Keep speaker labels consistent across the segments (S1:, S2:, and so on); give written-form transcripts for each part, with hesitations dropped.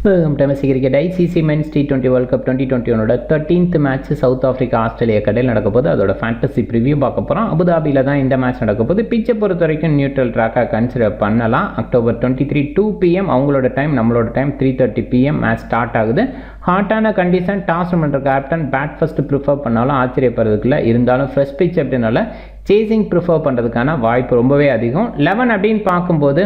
S1: டெமஸ்டிக் cricket ICC men's T20 world cup 2021 13th match South Africa Australia கடையில் நடக்க போது. அதோட ஃபேண்டசி ப்ரிவியூ பார்க்க போகிறோம். அபுதாபியில் தான் இந்த மேட்ச் நடக்க போது. பிச்சை பொறுத்த வரைக்கும் நியூட்ரல் ட்ராக்காக கன்சிடர் பண்ணலாம். October 23 2 PM அவங்களோட டைம், நம்மளோட டைம் 3:30 PM மேட்ச் ஸ்டார்ட் ஆகுது. ஹாட்டான கண்டிஷன், டாஸ் பண்ணுற கேப்டன் பேட் ஃபர்ஸ்ட் ப்ரிஃபர் பண்ணாலும் ஆச்சரியப்படுறதுக்குள்ள, இருந்தாலும் ஃப்ரெஷ் பிச் அப்படின்னால சேசிங் ப்ரிஃபர் பண்ணுறதுக்கான வாய்ப்பு ரொம்பவே அதிகம். 11 அப்படின்னு பார்க்கும்போது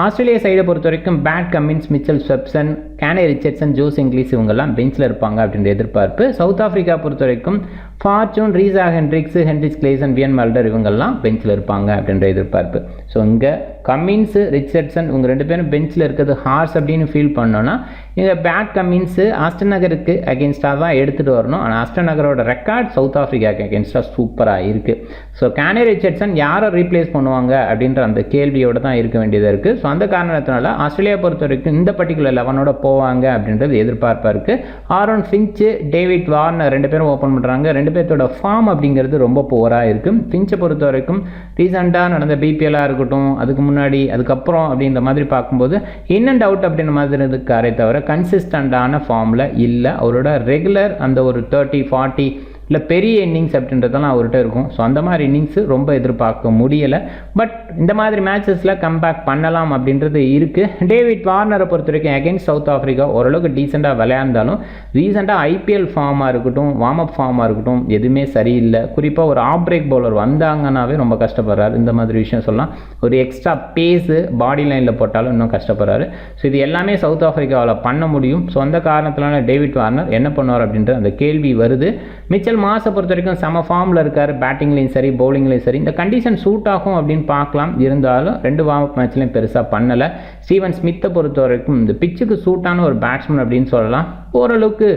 S1: ஆஸ்திரேலியா சைடை பொறுத்த வரைக்கும் Pat Cummins, Mitchell Swepson, Kane Richardson, Josh Inglis இவங்கெல்லாம் பெஞ்சில் இருப்பாங்க அப்படின்ற எதிர்பார்ப்பு. சவுத் ஆஃப்ரிக்கா பொறுத்த வரைக்கும் Fortuin, Reeza Hendricks, Heinrich Klaasen, Wiaan Mulder இவங்கெல்லாம் பெஞ்சில் இருப்பாங்க அப்படின்ற எதிர்பார்ப்பு. ஸோ இங்கே கமின்ஸு, ரிச்சர்ட்சன் இவங்க 2 பேரும் பெஞ்சில் இருக்கிறது ஹார்ஸ் அப்படின்னு ஃபீல் பண்ணோன்னா, இங்கே பேட் கமின்ஸு ஆஸ்டன் நகருக்கு அகேன்ஸ்டாக தான் எடுத்துகிட்டு வரணும். ஆனால் ஆஸ்டன் நகரோட ரெக்கார்ட் சவுத் ஆஃப்ரிக்காவுக்கு அகேன்ஸ்டாக சூப்பராக இருக்குது. ஸோ கேனே ரிச்சர்ட்சன் யாரை ரீப்ளேஸ் பண்ணுவாங்க அப்படின்ற அந்த கேள்வியோடு தான் இருக்க வேண்டியதாக இருக்குது. ஸோ அந்த காரணத்தினால ஆஸ்திரேலியா பொறுத்த வரைக்கும் இந்த பர்டிகுலர் 11ஓட போவாங்க அப்படின்றது எதிர்பார்ப்பாக இருக்குது. ஆரோன் ஃபின்ச்சு, டேவிட் வார்னர் 2 பேரும் ஓப்பன் பண்ணுறாங்க. 2 பேர்த்தோட ஃபார்ம் அப்படிங்கிறது ரொம்ப புவராக இருக்குது. ஃபின்ச்சை பொறுத்த வரைக்கும் ரீசெண்டாக நடந்த BPLஆக இருக்கட்டும், அதுக்கு முன்னாடி அதுக்கப்புறம் அப்படின்ற மாதிரி பார்க்கும்போது இன் அண்ட் அவுட் அப்படின்ற மாதிரி இருக்காரே தவிர கன்சிஸ்டண்டான ஃபார்மில் இல்லை. அவரோட ரெகுலர் அந்த ஒரு 30-40 இல்லை பெரிய இன்னிங்ஸ் அப்படின்றதெல்லாம் அவர்கிட்ட இருக்கும். ஸோ அந்த மாதிரி இன்னிங்ஸு ரொம்ப எதிர்பார்க்க முடியலை. பட் இந்த மாதிரி மேட்சஸில் கம்பேக் பண்ணலாம் அப்படின்றது இருக்குது. டேவிட் வார்னரை பொறுத்த வரைக்கும் அகெயின்ஸ்ட் சவுத் ஆஃப்ரிக்கா ஓரளவுக்கு டீசெண்டாக விளையாண்டாலும் ரீசெண்டாக IPL ஃபார்மாக இருக்கட்டும், வார்ம் அப் ஃபார்மாக இருக்கட்டும் எதுவுமே சரியில்லை. குறிப்பாக ஒரு ஆஃப் பிரேக் பவுலர் வந்தாங்கன்னாவே ரொம்ப கஷ்டப்படுறாரு. இந்த மாதிரி விஷயம் சொல்லலாம். ஒரு எக்ஸ்ட்ரா பேஸு பாடி லைனில் போட்டாலும் இன்னும் கஷ்டப்படுறாரு. ஸோ இது எல்லாமே சவுத் ஆஃப்ரிக்காவில் பண்ண முடியும். ஸோ அந்த காரணத்தினால டேவிட் வார்னர் என்ன பண்ணுவார் அப்படின்ற அந்த கேள்வி வருது. மிச்சல் மாஸை பொறுத்த வரைக்கும் செம ஃபார்மில் இருக்கார். பேட்டிங்லேயும் சரி, பவுலிங்லேயும் சரி. இந்த கண்டிஷன் சூட் ஆகும் அப்படின்னு பார்க்கலாம். இருந்தாலும் 2 வார்ம் அப் மேட்ச்லையும் பெருசாக பண்ணலை. ஸ்டீவன் ஸ்மித்தை பொறுத்த வரைக்கும் இந்த பிச்சுக்கு சூட்டான ஒரு பேட்ஸ்மேன் அப்படின்னு சொல்லலாம். ஓரளவுக்கு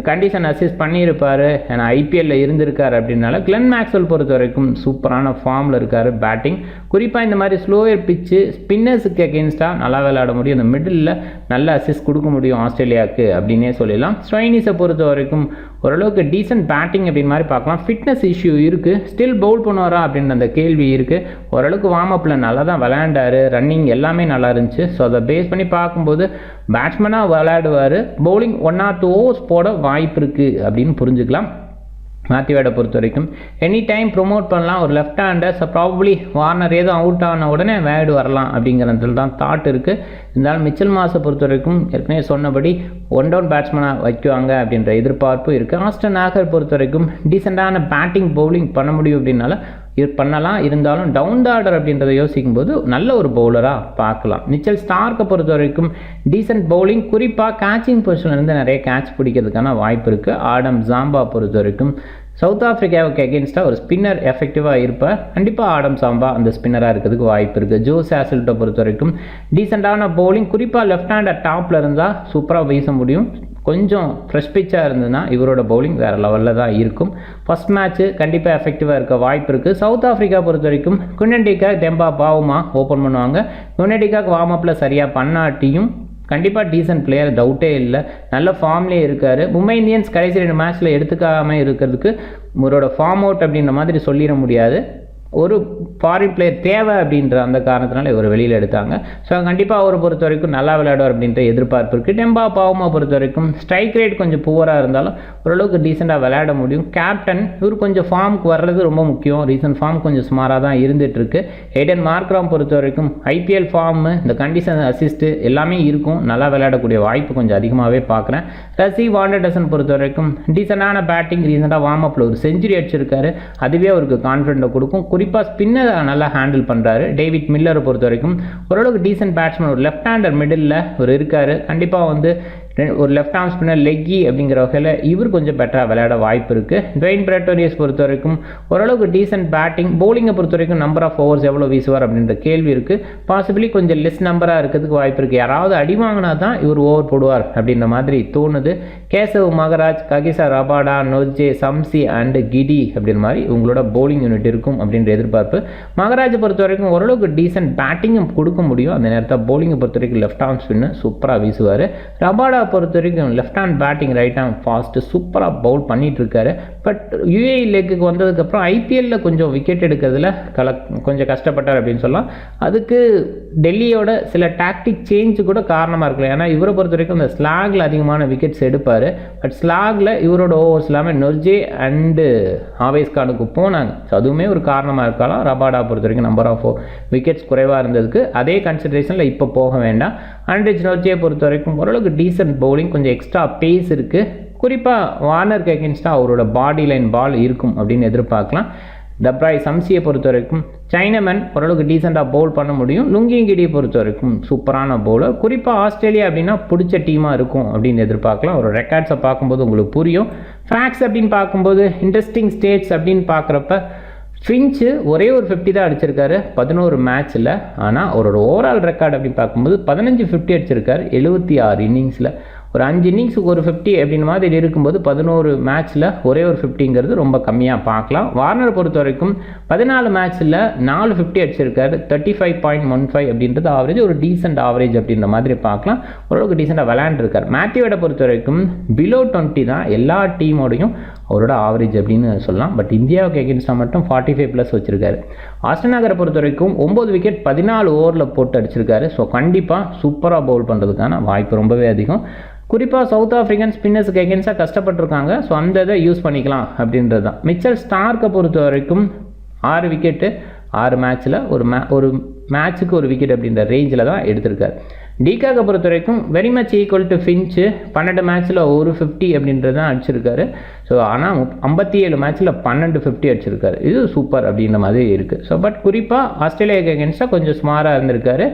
S1: கண்டிஷன் அசிஸ்ட் பண்ணியிருப்பார். ஏன்னா IPLல இருந்திருக்கார் அப்படின்னால. கிளென் மேக்ஸ்வெல் பொறுத்த வரைக்கும் சூப்பரான ஃபார்மில் இருக்கார். பேட்டிங் குறிப்பாக இந்த மாதிரி ஸ்லோயர் பிச்சு ஸ்பின்னர்ஸுக்கு அகேன்ஸ்டாக நல்லா விளையாட முடியும். இந்த மிடில் நல்ல அசிஸ்ட் கொடுக்க முடியும் ஆஸ்திரேலியாவுக்கு அப்படின்னே சொல்லலாம். ஸ்டோயினிஸை பொறுத்த வரைக்கும் ஓரளவுக்கு டீசென்ட் பேட்டிங் அப்படின்னு மாதிரி பார்க்கலாம். ஃபிட்னஸ் இஷ்யூ இருக்குது. ஸ்டில் பவுல் பண்ணுவாரா அப்படின்ற அந்த கேள்வி இருக்குது. ஓரளவுக்கு வார்ம் அப்பில் நல்லா தான் விளையாண்டார். ரன்னிங் எல்லாமே நல்லா இருந்துச்சு. ஸோ அதை பேஸ் பண்ணி பார்க்கும்போது பேட்ஸ்மேனாக விளையாடுவார். பவுலிங் 1 or 2 overs போட வாய்ப்பு இருக்குது அப்படின்னு புரிஞ்சுக்கலாம். மேத்யூ வேடை பொறுத்த வரைக்கும் எனி டைம் ப்ரொமோட் பண்ணலாம். ஒரு left hander. So probably Warner ஏதோ அவுட் ஆன உடனே வேடு வரலாம் அப்படிங்கிறதுல தான் தாட் இருக்குது. இருந்தாலும் மிச்சல் மாஸை பொறுத்த வரைக்கும் ஏற்கனவே சொன்னபடி 1 down பேட்ஸ்மேனாக வைக்குவாங்க அப்படின்ற எதிர்பார்ப்பு இருக்குது. ஆஸ்டன் நாகர் பொறுத்த வரைக்கும் டீசெண்டான பேட்டிங் பவுலிங் பண்ண முடியும் அப்படின்னால பண்ணலாம். இருந்தாலும் டவுன் த ஆர்டர் அப்படின்றத யோசிக்கும் போது நல்ல ஒரு பவுலராக பார்க்கலாம். மிச்சல் ஸ்டார்க்கை பொறுத்த வரைக்கும் டீசென்ட் பவுலிங், குறிப்பாக கேட்சிங் பொசிஷன்லேருந்து நிறைய கேட்ச் பிடிக்கிறதுக்கான வாய்ப்பு இருக்குது. ஆடம் ஜாம்பா பொறுத்த வரைக்கும் சவுத் ஆஃப்ரிக்காவுக்கு அகேன்ஸ்டாக ஒரு ஸ்பின்னர் எஃபெக்டிவாக இருப்பார். கண்டிப்பாக ஆடம் சாம்பா அந்த ஸ்பின்னராக இருக்கிறதுக்கு வாய்ப்பு இருக்குது. ஜோஸ் ஹேசல்ட்டை பொறுத்த வரைக்கும் டீசெண்டான பவுலிங், குறிப்பாக லெஃப்ட் ஹேண்டர் டாப்பில் இருந்தால் சூப்பராக வீச முடியும். கொஞ்சம் ஃப்ரெஷ் பிச்சாக இருந்ததுன்னா இவரோட பவுலிங் வேறு லெவலில் தான் இருக்கும். ஃபஸ்ட் மேட்ச்சு கண்டிப்பாக எஃபெக்டிவாக இருக்க வாய்ப்பு இருக்குது. சவுத் ஆஃப்ரிக்கா பொறுத்த வரைக்கும் குன்னன் டி காக், தெம்பா பாவுமா ஓப்பன் பண்ணுவாங்க. குன்னன் டி காக் வார்ம் அப்பில் சரியாக பண்ணாட்டியும் கண்டிப்பாக டீசென்ட் பிளேயர், டவுட்டே இல்லை. நல்ல ஃபார்ம்லேயே இருக்கார். மும்பை இந்தியன்ஸ் கடைசி 2 மேட்ச்சில் எடுத்துக்காமல் இருக்கிறதுக்கு இவரோட ஃபார்ம் அவுட் அப்படின்ற மாதிரி சொல்லிட முடியாது. ஒரு ஃபாரின் பிளேயர் தேவை அப்படின்ற அந்த காரணத்தினால இவர் வெளியில் எடுத்தாங்க. ஸோ கண்டிப்பாக அவரை பொறுத்த வரைக்கும் நல்லா விளையாடுவார் அப்படின்ற எதிர்பார்ப்பு இருக்குது. டெம்பா பாவுமா பொறுத்த வரைக்கும் ஸ்ட்ரைக் ரேட் கொஞ்சம் புவராக இருந்தாலும் ஓரளவுக்கு டீசெண்டாக விளையாட முடியும். கேப்டன் இவர் கொஞ்சம் ஃபார்முக்கு வர்றது ரொம்ப முக்கியம். ரீசன்ட் ஃபார்ம் கொஞ்சம் சுமாராக தான் இருந்துகிட்ருக்கு. ஏடன் மார்க்ராம் பொறுத்த வரைக்கும் IPL ஃபார்மு, இந்த கண்டிஷன் அசிஸ்ட்டு எல்லாமே இருக்கும். நல்லா விளையாடக்கூடிய வாய்ப்பு கொஞ்சம் அதிகமாகவே பார்க்குறேன். ரசி வாண்டர்டசன் பொறுத்த வரைக்கும் டீசெண்டான பேட்டிங், ரீசெண்டாக வார்ம் அப்பில் ஒரு செஞ்சுரி அடிச்சிருக்காரு. அதுவே அவருக்கு கான்ஃபிடென்ட்டை கொடுக்கும். குறிப்பாக ஸ்பின்னர் நல்லா ஹேண்டில் பண்ணுறாரு. டேவிட் மில்லரை பொறுத்த வரைக்கும் ஓரளவுக்கு டீசென்ட் பேட்ஸ்மேன், ஒரு லெஃப்ட் ஹேண்டர் மிடில் ஒரு இருக்கார். கண்டிப்பாக ஒரு லெஃப்ட் ஆர்ம் ஸ்பின்னர் லெக்கி அப்படிங்கிற வகையில் இவர் கொஞ்சம் பெட்டராக விளையாட வாய்ப்பு இருக்குது. ட்வைன் பிரெட்டோரியஸ் பொறுத்த வரைக்கும் ஓரளவுக்கு டீசென்ட் பேட்டிங், பவுலிங்கை பொறுத்த வரைக்கும் நம்பர் ஆஃப் ஓவர்ஸ் எவ்வளோ வீசுவார் அப்படின்ற கேள்வி இருக்குது. பாசிபிளி கொஞ்சம் லெஸ் நம்பராக இருக்கிறதுக்கு வாய்ப்பு இருக்குது. யாராவது அடி வாங்கினா தான் இவர் ஓவர் போடுவார் அப்படின்ற மாதிரி தோணுது. Keshav Maharaj, Kagiso Rabada, Nortje, Shamsi and கிடி அப்படின்ற மாதிரி உங்களோட பவுலிங் யூனிட் இருக்கும் அப்படின்ற எதிர்பார்ப்பு. மகராஜை பொறுத்த வரைக்கும் ஓரளவுக்கு டீசென்ட் பேட்டிங்கும் கொடுக்க முடியும். அந்த நேரத்தில் பவுலிங்கை பொறுத்த வரைக்கும் லெஃப்ட் ஆர்ம் ஸ்பின்னர் சூப்பராக வீசுவார். ரபாடா பொறுத்த வரைக்கும் left hand batting right hand fast சூப்பராக பவுல் பண்ணிகிட்டு இருக்காரு. பட் யுஏஇ லெக்குக்கு வந்ததுக்கப்புறம் ஐபிஎல்லில் கொஞ்சம் விக்கெட் எடுக்கிறதுல கொஞ்சம் கஷ்டப்பட்டார் அப்படின்னு சொல்லலாம். அதுக்கு டெல்லியோட சில டாக்டிக் சேஞ்சு கூட காரணமாக இருக்கலாம். ஏன்னா இவரை பொறுத்த வரைக்கும் இந்த ஸ்லாகில் அதிகமான விக்கெட்ஸ் எடுப்பார். பட் ஸ்லாகில் இவரோட ஓவர்ஸ் இல்லாமல் நொர்ஜே அண்டு ஆவேஸ் கானுக்கு போனாங்க. ஸோ அதுவுமே ஒரு காரணமாக இருக்கலாம். ரபாடா பொறுத்த வரைக்கும் நம்பர் ஆஃப் விக்கெட்ஸ் குறைவாக இருந்ததுக்கு அதே கன்சிடரேஷனில் இப்போ போக வேண்டாம். ஆண்ட்ரிச் நொர்ஜே பொறுத்த வரைக்கும் ஓரளவுக்கு டீசென்ட் பவுலிங், கொஞ்சம் எக்ஸ்ட்ரா பேஸ் இருக்குது. குறிப்பாக வார்னருக்கு அகேன்ஸ்டாக அவரோட பாடி லைன் பால் இருக்கும் அப்படின்னு எதிர்பார்க்கலாம். டப்ராய் சம்சியை பொறுத்த வரைக்கும் சைனமன் ஓரளவுக்கு டீசெண்டாக பவுல் பண்ண முடியும். லுங்கிங்கிடியை பொறுத்த வரைக்கும் சூப்பரான பவுலர். குறிப்பாக ஆஸ்திரேலியா அப்படின்னா பிடிச்ச டீமாக இருக்கும் அப்படின்னு எதிர்பார்க்கலாம். ஒரு ரெக்கார்ட்ஸை பார்க்கும்போது உங்களுக்கு புரியும். ஃபேக்ட்ஸ் அப்படின்னு பார்க்கும்போது இன்ட்ரெஸ்டிங் ஸ்டேட்ஸ் அப்படின்னு பார்க்குறப்ப ஃபின்ச்சு ஒரே ஒரு 50 தான் அடிச்சிருக்காரு 11 மேட்ச்சில். ஆனால் அவரோட ஓவரால் ரெக்கார்டு அப்படின்னு பார்க்கும்போது 15 50 அடிச்சிருக்காரு 76 இன்னிங்ஸில். ஒரு 5 இன்னிங்ஸுக்கு ஒரு 50 அப்படின்னு மாதிரி இருக்கும்போது 11 மேட்ச்சில் ஒரே ஒரு 50ங்கிறது ரொம்ப கம்மியாக பார்க்கலாம். வார்னர் பொறுத்த வரைக்கும் 14 மேட்ச்சில் 4 50 அடிச்சிருக்காரு 35.15 அப்படின்றது ஆவரேஜ், ஒரு டீசென்ட் ஆவரேஜ் அப்படின்ற மாதிரி பார்க்கலாம். ஓரளவுக்கு டீசெண்டாக விளையாண்டுருக்கார். மேத்யூவோட பொறுத்த வரைக்கும் பிலோ 20 தான் எல்லா டீமோடையும் அவரோட ஆவரேஜ் அப்படின்னு சொல்லலாம். பட் இந்தியாவுக்கு எகென்ஸ்டாக மட்டும் 45+ வச்சிருக்காரு. ஆஸ்டன் நகரை பொறுத்த வரைக்கும் 9 விக்கெட் 14 ஓவரில் போட்டு அடிச்சிருக்காரு. ஸோ கண்டிப்பாக சூப்பராக பவுல் பண்ணுறதுக்கான வாய்ப்பு ரொம்பவே அதிகம். குறிப்பாக சவுத் ஆஃப்ரிக்கன் ஸ்பின்னர்ஸுக்கு எகென்ஸ்டாக கஷ்டப்பட்டுருக்காங்க. ஸோ அந்த இதை யூஸ் பண்ணிக்கலாம் அப்படின்றது தான். மிச்சல் ஸ்டார்க்கை பொறுத்த வரைக்கும் 6 விக்கெட்டு 6 மேட்ச்சில் ஒரு மேட்ச்சுக்கு ஒரு விக்கெட் அப்படின்ற ரேஞ்சில் தான் எடுத்திருக்காரு. டிகாக்கை பொறுத்த வரைக்கும் very much equal to Finch 12 மேட்ச்சில் ஒரு 50 அப்படின்றது தான் அடிச்சிருக்காரு. ஸோ ஆனால் 57 மேட்ச்சில் 12 50 அடிச்சிருக்காரு. இது சூப்பர் அப்படின்ற மாதிரி இருக்குது. ஸோ பட் குறிப்பாக ஆஸ்திரேலியாவுக்கு எகென்ஸ்டாக கொஞ்சம் ஸ்மாராக இருந்திருக்காரு.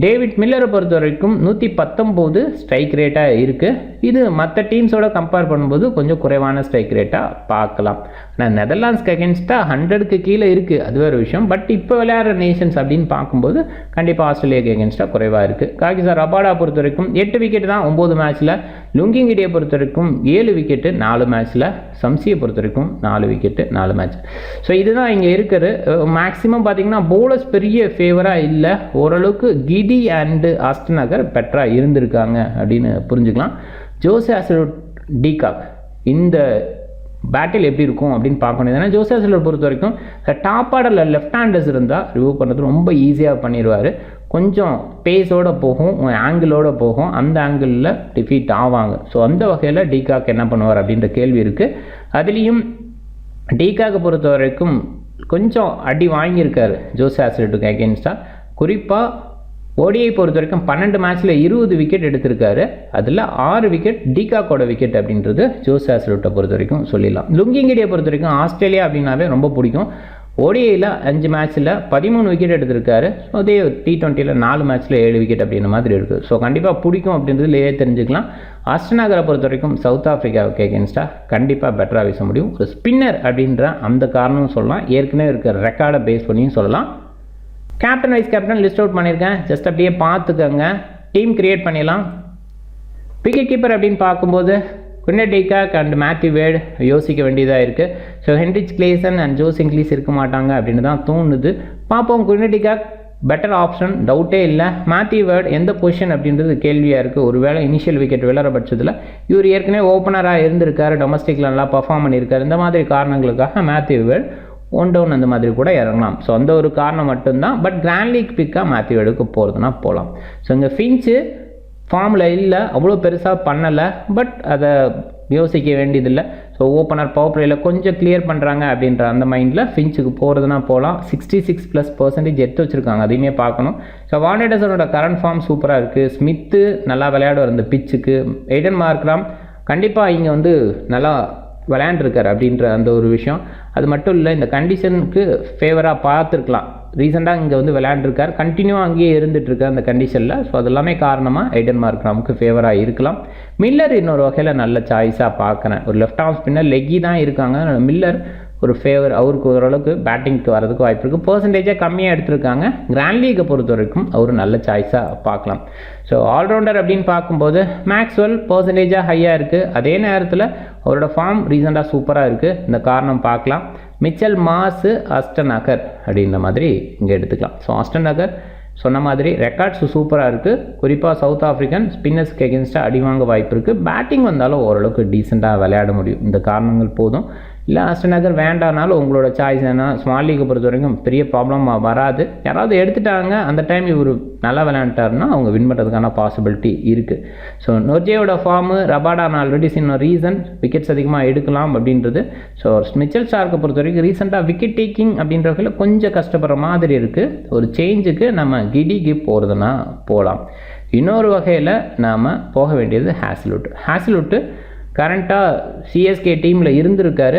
S1: டேவிட் மில்லரை பொறுத்த வரைக்கும் 119 ஸ்ட்ரைக் ரேட்டாக இருக்குது. இது மற்ற டீம்ஸோட கம்பேர் பண்ணும்போது கொஞ்சம் குறைவான ஸ்ட்ரைக் ரேட்டாக பார்க்கலாம். ஆனால் நெதர்லாண்ட்ஸ்க்கு அகேன்ஸ்டாக 100க்கு கீழே இருக்குது, அது வேறு விஷயம். பட் இப்போ விளையாடுற நேஷன்ஸ் அப்படின்னு பார்க்கும்போது கண்டிப்பாக ஆஸ்திரேலியாவுக்கு எகென்ஸ்டாக குறைவாக இருக்குது. காகிசா ரபாடா பொறுத்த வரைக்கும் 8 விக்கெட் தான் 9 மேட்ச்சில். லுங்கிங்கிடியை பொறுத்த வரைக்கும் 7 விக்கெட்டு 4 மேட்ச்சில். சம்சியை பொறுத்த வரைக்கும் 4 விக்கெட்டு 4 மேட்ச். ஸோ இதுதான் இங்கே இருக்கிறது. மேக்ஸிமம் பார்த்தீங்கன்னா பவுலர்ஸ் பெரிய ஃபேவராக இல்லை. ஓரளவுக்கு கிடி அண்டு ஆஸ்டன் நகர் பெட்டராக இருந்திருக்காங்க அப்படின்னு புரிஞ்சுக்கலாம். ஜோஸ் ஹேசல்வுட் டிகாக் இந்த பேட்டில் எப்படி இருக்கும் அப்படின்னு பார்க்கணும். ஏன்னா ஜோஸ் ஹேசல்வுட் பொறுத்த வரைக்கும் டாப் ஆர்டரில் லெஃப்ட் ஹேண்டர்ஸ் இருந்தால் ரிமூவ் பண்ணுறது ரொம்ப ஈஸியாக பண்ணிடுவார். கொஞ்சம் பேஸோடு போகும், ஆங்கிளோடு போகும், அந்த ஆங்கிளில் டிஃபீட் ஆவாங்க. ஸோ அந்த வகையில் டிகாக் என்ன பண்ணுவார் அப்படின்ற கேள்வி இருக்குது. அதுலேயும் டிகாக்கை பொறுத்த வரைக்கும் கொஞ்சம் அடி வாங்கியிருக்காரு ஜோஸ் ஹேசல்வுட்டுக்கு அகேன்ஸ்டாக. குறிப்பாக ஓடிஐ பொறுத்த வரைக்கும் 12 மேட்ச்சில் 20 விக்கெட் எடுத்திருக்காரு. அதில் 6 விக்கெட் டிகாக்கோட விக்கெட் அப்படின்றது ஜோஸ் ஹேசல்வுட்டை பொறுத்த வரைக்கும் சொல்லிடலாம். லுங்கிங்கிடியை பொறுத்த வரைக்கும் ஆஸ்திரேலியா அப்படின்னாவே ரொம்ப பிடிக்கும். ஓடிஐயில் 5 மேட்ச்சில் 13 விக்கெட் எடுத்திருக்காரு. ஸோ அதே T20யில் 4 மேட்ச்சில் 7 விக்கெட் அப்படின்ற மாதிரி இருக்குது. ஸோ கண்டிப்பாக பிடிக்கும் அப்படின்றதுலேயே தெரிஞ்சுக்கலாம். ஆஸ்டன் நகரை பொறுத்த வரைக்கும் சவுத் ஆஃப்ரிக்காவுக்கு எகென்ஸ்டாக கண்டிப்பாக பெட்டராக வீச முடியும். ஒரு ஸ்பின்னர் அப்படின்ற அந்த காரணமும் சொல்லலாம், ஏற்கனவே இருக்கிற ரெக்கார்டை பேஸ் பண்ணியும் சொல்லலாம். Captain vice captain list out பண்ணியிருக்கேன், ஜஸ்ட் அப்படியே பார்த்துக்கோங்க. டீம் கிரியேட் பண்ணிடலாம். விக்கெட் கீப்பர் அப்படின்னு பார்க்கும்போது Quinton de Kock and Matthew Wade யோசிக்க வேண்டியதாக இருக்குது. So Heinrich Klaasen and Jos Inglis இருக்க மாட்டாங்க அப்படின்னு தான் தோணுது. பார்ப்போம். குவிண்டன் டிகாக் பெட்டர் ஆப்ஷன், டவுட்டே இல்லை. மேத்யூ வேட் எந்த பொசிஷன் அப்படின்றது கேள்வியாக இருக்குது. ஒருவேளை இனிஷியல் விக்கெட் விளையாட பட்சத்தில் இவர் ஏற்கனவே ஓப்பனராக இருந்திருக்காரு, டொமஸ்டிக்கில் நல்லா பர்ஃபார்ம் பண்ணியிருக்காரு. இந்த மாதிரி காரணங்களுக்காக மேத்யூ வேட் 1 டவுன் அந்த மாதிரி கூட இறங்கலாம். ஸோ அந்த ஒரு காரணம் மட்டும்தான். பட் கிராண்ட் லீக் பிக்காக மேத்யூ வேடுக்கு போகிறதுனா போகலாம். ஸோ இங்கே ஃபின்ச்சு ஃபார்மில் இல்லை, அவ்வளோ பெருசாக பண்ணலை. பட் அதை யோசிக்க வேண்டியதில்லை. ஸோ ஓப்பனர் பவர் பிளேயில் கொஞ்சம் கிளியர் பண்ணுறாங்க அப்படின்ற அந்த மைண்டில் ஃபின்ச்சுக்கு போகிறதுனா போகலாம். 66+% எடுத்து வச்சுருக்காங்க, அதையுமே பார்க்கணும். ஸோ வார்னடர்ஸனோட கரண்ட் ஃபார்ம் சூப்பராக இருக்குது. ஸ்மித்து நல்லா விளையாடுவார் இந்த பிச்சுக்கு. எய்டன் மார்க்ராம் கண்டிப்பாக இங்கே வந்து நல்லா விளையாண்டுருக்கார் அப்படின்ற அந்த ஒரு விஷயம். அது மட்டும் இல்லை, இந்த கண்டிஷனுக்கு ஃபேவராக பார்த்துருக்கலாம். ரீசெண்டாக இங்கே வந்து விளையாண்டுருக்கார், கண்டினியூவாக அங்கேயே இருந்துகிட்ருக்கார் அந்த கண்டிஷனில். ஸோ அது எல்லாமே காரணமாக எய்டன் மார்க்ராமுக்கு ஃபேவராக இருக்கலாம். மில்லர் இன்னொரு வகையில் நல்ல சாய்ஸாக பார்க்குறேன். ஒரு லெஃப்ட் ஆர்ம் ஸ்பின்னர், லெக்கி தான் இருக்காங்க. மில்லர் ஒரு ஃபேவர், அவருக்கு ஓரளவுக்கு பேட்டிங்க்கு வரதுக்கு வாய்ப்பு இருக்குது. பர்சன்டேஜாக கம்மியாக எடுத்திருக்காங்க. கிராண்ட் லீகை பொறுத்த வரைக்கும் அவர் நல்ல சாய்ஸாக பார்க்கலாம். ஸோ ஆல்ரவுண்டர் அப்படின்னு பார்க்கும்போது மேக்ஸ்வெல் பர்சன்டேஜாக ஹையாக இருக்குது. அதே நேரத்தில் அவரோட ஃபார்ம் ரீசெண்டாக சூப்பராக இருக்குது. இந்த காரணம் பார்க்கலாம். மிச்சல் மாஸு, ஆஸ்டன் நகர் அப்படின்ற மாதிரி இங்கே எடுத்துக்கலாம். ஸோ ஆஸ்டன் நகர் சொன்ன மாதிரி ரெக்கார்ட்ஸ் சூப்பராக இருக்குது. குறிப்பாக சவுத் ஆஃப்ரிக்கன் ஸ்பின்னர்ஸ்க்கு எகென்ஸ்டாக அடி வாங்க வாய்ப்பு இருக்குது. பேட்டிங் வந்தாலும் ஓரளவுக்கு டீசெண்டாக விளையாட முடியும். இந்த காரணங்கள் போதும். இல்லை ஆஸ்டன் நகர் வேண்டானாலும் உங்களோட சாய்ஸ் ஏன்னா ஸ்மால் லீக்கை பொறுத்த வரைக்கும் பெரிய ப்ராப்ளம் வராது. யாராவது எடுத்துட்டாங்க அந்த டைம் இவர் நல்லா விளையாண்டாருன்னா அவங்க வின் பண்ணுறதுக்கான பாசிபிலிட்டி இருக்குது. ஸோ நொர்ஜேயோட ஃபார்மு ரபாடா நான் ஆல்ரெடி சின்ன ரீசன் விக்கெட்ஸ் அதிகமாக எடுக்கலாம் அப்படின்றது. ஸோ மிச்சல் ஸ்டார்க்கை பொறுத்த வரைக்கும் ரீசெண்டாக விக்கெட் டேக்கிங் அப்படின்ற வகையில் கொஞ்சம் கஷ்டப்படுற மாதிரி இருக்குது. ஒரு சேஞ்சுக்கு நம்ம கிடிக்கு போகிறதுனா போகலாம். இன்னொரு வகையில் நாம் போக வேண்டியது ஹேஸ்லுட்டு கரண்ட்டாக சிஎஸ்கே டீமில் இருந்திருக்காரு.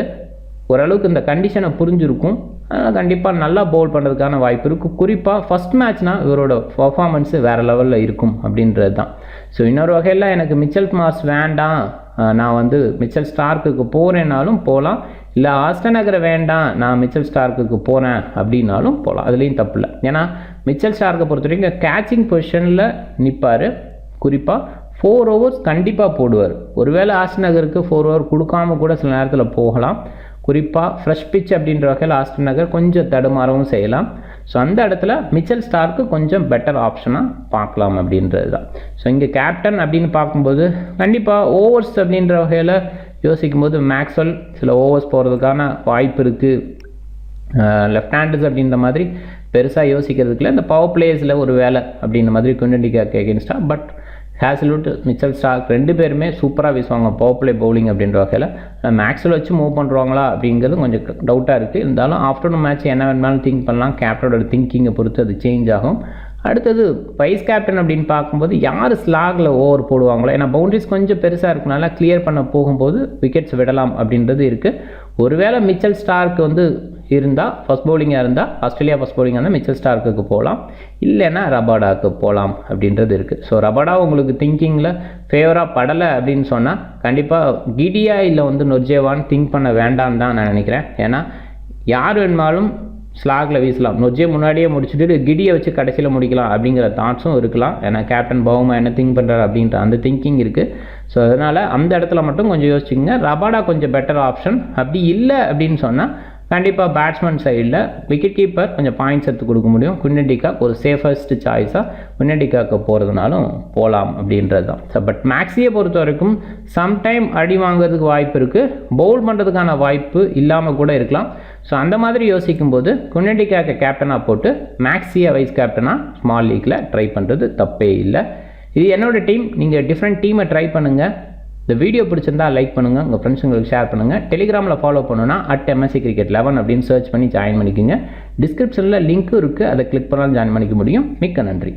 S1: ஓரளவுக்கு இந்த கண்டிஷனை புரிஞ்சிருக்கும். அதனால் கண்டிப்பாக நல்லா பவுல் பண்ணுறதுக்கான வாய்ப்பு இருக்குது. குறிப்பாக ஃபஸ்ட் மேட்ச்னால் இவரோட பர்ஃபார்மன்ஸு வேறு லெவலில் இருக்கும் அப்படின்றது தான். ஸோ இன்னொரு வகையில் எனக்கு மிச்சல் மார்ஷ் வேண்டாம், நான் மிச்சல் ஸ்டார்க்குக்கு போகிறேன்னாலும் போகலாம். இல்லை ஆஸ்டன் நகரை வேண்டாம், நான் மிச்சல் ஸ்டார்க்குக்கு போகிறேன் அப்படின்னாலும் போகலாம். அதுலேயும் தப்பு இல்லை. ஏன்னா மிச்சல் ஸ்டார்க்கை பொறுத்த வரைக்கும் கேட்சிங் பொசிஷனில் நிற்பார். குறிப்பாக 4 overs கண்டிப்பாக போடுவார். ஒருவேளை ஆஸ்டன் நகருக்கு 4 over கொடுக்காம கூட சில நேரத்தில் போகலாம். குறிப்பாக ஃப்ரெஷ் பிச் அப்படின்ற வகையில் ஆஸ்டன் நகர் கொஞ்சம் தடுமாறவும் செய்யலாம். ஸோ அந்த இடத்துல மிச்சல் ஸ்டார்க்கு கொஞ்சம் பெட்டர் ஆப்ஷனாக பார்க்கலாம் அப்படின்றது தான். ஸோ இங்கே கேப்டன் அப்படின்னு பார்க்கும்போது கண்டிப்பாக ஓவர்ஸ் அப்படின்ற வகையில் யோசிக்கும்போது மேக்ஸ்வெல் சில ஓவர்ஸ் போகிறதுக்கான வாய்ப்பு இருக்குது. லெஃப்ட் ஹேண்டர்ஸ் அப்படின்ற மாதிரி பெருசாக யோசிக்கிறதுக்குள்ள இந்த பவர் பிளேஸில் ஒரு வேலை அப்படின்ற மாதிரி குண்டண்டிகாக்கு எகென்ஸ்டாக. பட் ஹேஸ்லுட் மிச்சல் ஸ்டார்க் 2 பேருமே சூப்பராக வீசுவாங்க பவர் பிளே பவுலிங் அப்படின்ற வகையில். மேக்ஸில் வச்சு மூவ் பண்ணுறாங்களா அப்படிங்கிறது கொஞ்சம் டவுட்டாக இருக்குது. இருந்தாலும் ஆஃப்டர்நூன் மேட்ச் என்ன வேணுமாலும் திங்க் பண்ணலாம். கேப்டனோட திங்கிங்கை பொறுத்து அது சேஞ்ச் ஆகும். அடுத்தது வைஸ் கேப்டன் அப்படின்னு பார்க்கும்போது யார் ஸ்லாகில் ஓவர் போடுவாங்களோ, ஏன்னா பவுண்டரிஸ் கொஞ்சம் பெருசாக இருக்கனால கிளியர் பண்ண போகும்போது விக்கெட்ஸ் விடலாம் அப்படின்றது இருக்குது. ஒருவேளை மிச்சல் ஸ்டார்க்கு இருந்தால் ஃபஸ்ட் பவுலிங்காக இருந்தால் ஆஸ்திரேலியா ஃபஸ்ட் பவுலிங்காக இருந்தால் மிச்சல் ஸ்டார்க்குக்கு போகலாம். இல்லைன்னா ரபாடாவுக்கு போகலாம் அப்படின்றது இருக்குது. ஸோ ரபாடா உங்களுக்கு திங்கிங்கில் ஃபேவராக படலை அப்படின்னு சொன்னால் கண்டிப்பாக கிடியா இல்லை நொர்ஜேவான்னு திங்க் பண்ண வேண்டாம்னு தான் நான் நினைக்கிறேன். ஏன்னா யார் வேணுமாலும் ஸ்லாகில் வீசலாம். நொர்ஜே முன்னாடியே முடிச்சுட்டு கிடியை வச்சு கடைசியில் முடிக்கலாம் அப்படிங்கிற தாட்ஸும் இருக்கலாம். ஏன்னா கேப்டன் பவுமா என்ன திங்க் பண்ணுறாரு அப்படின்ற அந்த திங்கிங் இருக்குது. ஸோ அதனால் அந்த இடத்துல மட்டும் கொஞ்சம் யோசிச்சுங்க. ரபாடா கொஞ்சம் பெட்டர் ஆப்ஷன். அப்படி இல்லை அப்படின்னு சொன்னால் கண்டிப்பாக பேட்ஸ்மேன் சைடில் விக்கெட் கீப்பர் கொஞ்சம் பாயிண்ட்ஸ் எடுத்து கொடுக்க முடியும். குண்டண்டிகா ஒரு சேஃபஸ்ட் சாய்ஸாக குண்டண்டிகாக்கு போகிறதுனாலும் போகலாம் அப்படின்றது தான். ஸோ பட் மேக்ஸியை பொறுத்த வரைக்கும் சம்டைம் அடி வாங்குறதுக்கு வாய்ப்பு இருக்குது. பவுல் பண்ணுறதுக்கான வாய்ப்பு இல்லாமல் கூட இருக்கலாம். ஸோ அந்த மாதிரி யோசிக்கும்போது குண்டண்டிகாக்கு கேப்டனாக போட்டு மேக்ஸியை வைஸ் கேப்டனாக ஸ்மால் லீக்கில் ட்ரை பண்ணுறது தப்பே இல்லை. இது என்னோடய டீம். நீங்கள் டிஃப்ரெண்ட் டீமை ட்ரை பண்ணுங்கள். இந்த வீடியோ பிடிச்சிருந்தா லைக் பண்ணுங்கள், உங்கள் ஃப்ரெண்ட்ஸுங்களுக்கு ஷேர் பண்ணுங்கள். டெலிகிராமில் ஃபாலோ பண்ணணுன்னா @MSC Cricket 11 அப்படின்னு சர்ச் பண்ணி ஜாயின் பண்ணிக்கோங்க. டிஸ்கிரிப்ஷனில் லிங்க்கும் இருக்குது, அதை கிளிக் பண்ணாலும் ஜாயின் பண்ணிக்க முடியும். மிக்க நன்றி.